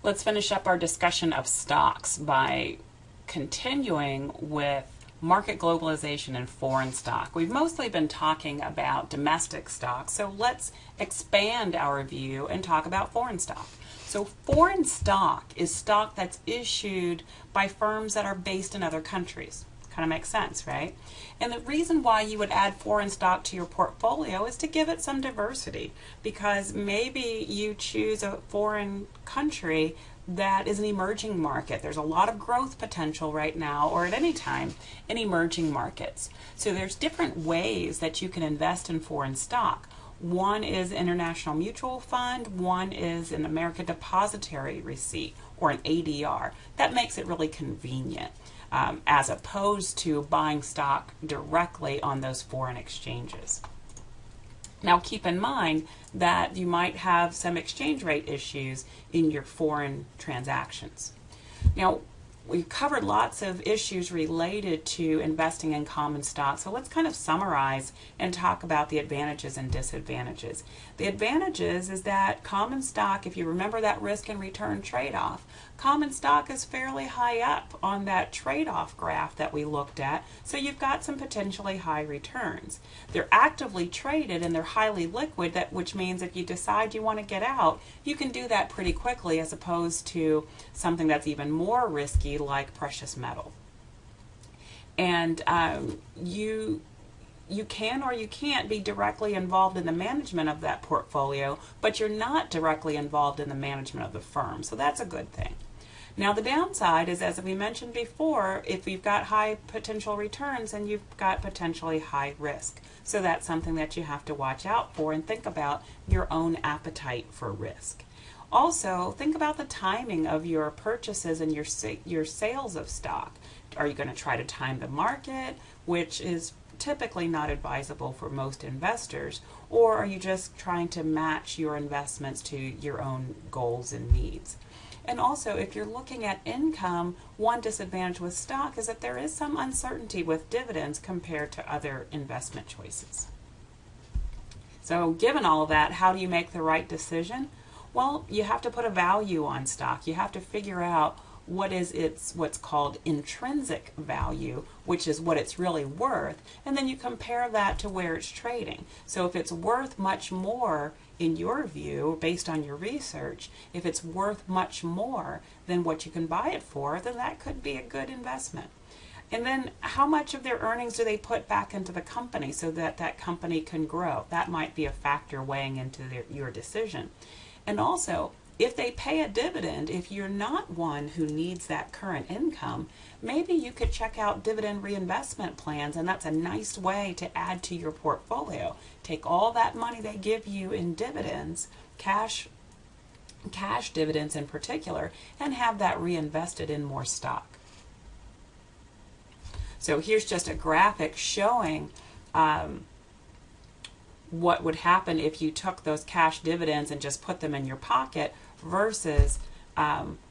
Let's finish up our discussion of stocks by continuing with market globalization and foreign stock. We've mostly been talking about domestic stock, so let's expand our view and talk about foreign stock. So foreign stock is stock that's issued by firms that are based in other countries. Kind of makes sense, right? And the reason why you would add foreign stock to your portfolio is to give it some diversity, because maybe you choose a foreign country that is an emerging market. There's a lot of growth potential right now or at any time in emerging markets. So there's different ways that you can invest in foreign stock. One is international mutual fund, one is an American depository receipt or an ADR. That makes it really convenient. As opposed to buying stock directly on those foreign exchanges. Now keep in mind that you might have some exchange rate issues in your foreign transactions. Now we've covered lots of issues related to investing in common stock, so let's kind of summarize and talk about the advantages and disadvantages. The advantages is that common stock, if you remember that risk and return trade-off, common stock is fairly high up on that trade-off graph that we looked at, so you've got some potentially high returns. They're actively traded and they're highly liquid, which means if you decide you want to get out, you can do that pretty quickly, as opposed to something that's even more risky like precious metal. And you can or you can't be directly involved in the management of that portfolio, but you're not directly involved in the management of the firm, so that's a good thing. Now the downside is, as we mentioned before, if you've got high potential returns, then you've got potentially high risk. So that's something that you have to watch out for and think about your own appetite for risk. Also, think about the timing of your purchases and your sales of stock. Are you going to try to time the market, which is typically not advisable for most investors, or are you just trying to match your investments to your own goals and needs? And also, if you're looking at income, one disadvantage with stock is that there is some uncertainty with dividends compared to other investment choices. So given all of that, how do you make the right decision? Well, you have to put a value on stock. You have to figure out what's called intrinsic value, which is what it's really worth, and then you compare that to where it's trading. So if it's worth much more, in your view, based on your research, if it's worth much more than what you can buy it for, then that could be a good investment. And then how much of their earnings do they put back into the company so that that company can grow? That might be a factor weighing into your decision. And also, if they pay a dividend, if you're not one who needs that current income, maybe you could check out dividend reinvestment plans, and that's a nice way to add to your portfolio. Take all that money they give you in dividends, cash dividends in particular, and have that reinvested in more stock. So here's just a graphic showing what would happen if you took those cash dividends and just put them in your pocket versus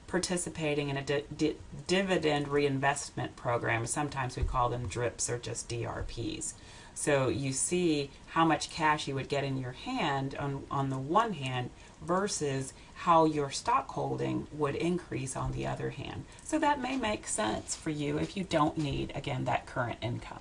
participating in a dividend reinvestment program. Sometimes we call them DRIPs or just DRPs. So you see how much cash you would get in your hand on the one hand versus how your stock holding would increase on the other hand. So that may make sense for you if you don't need, again, that current income.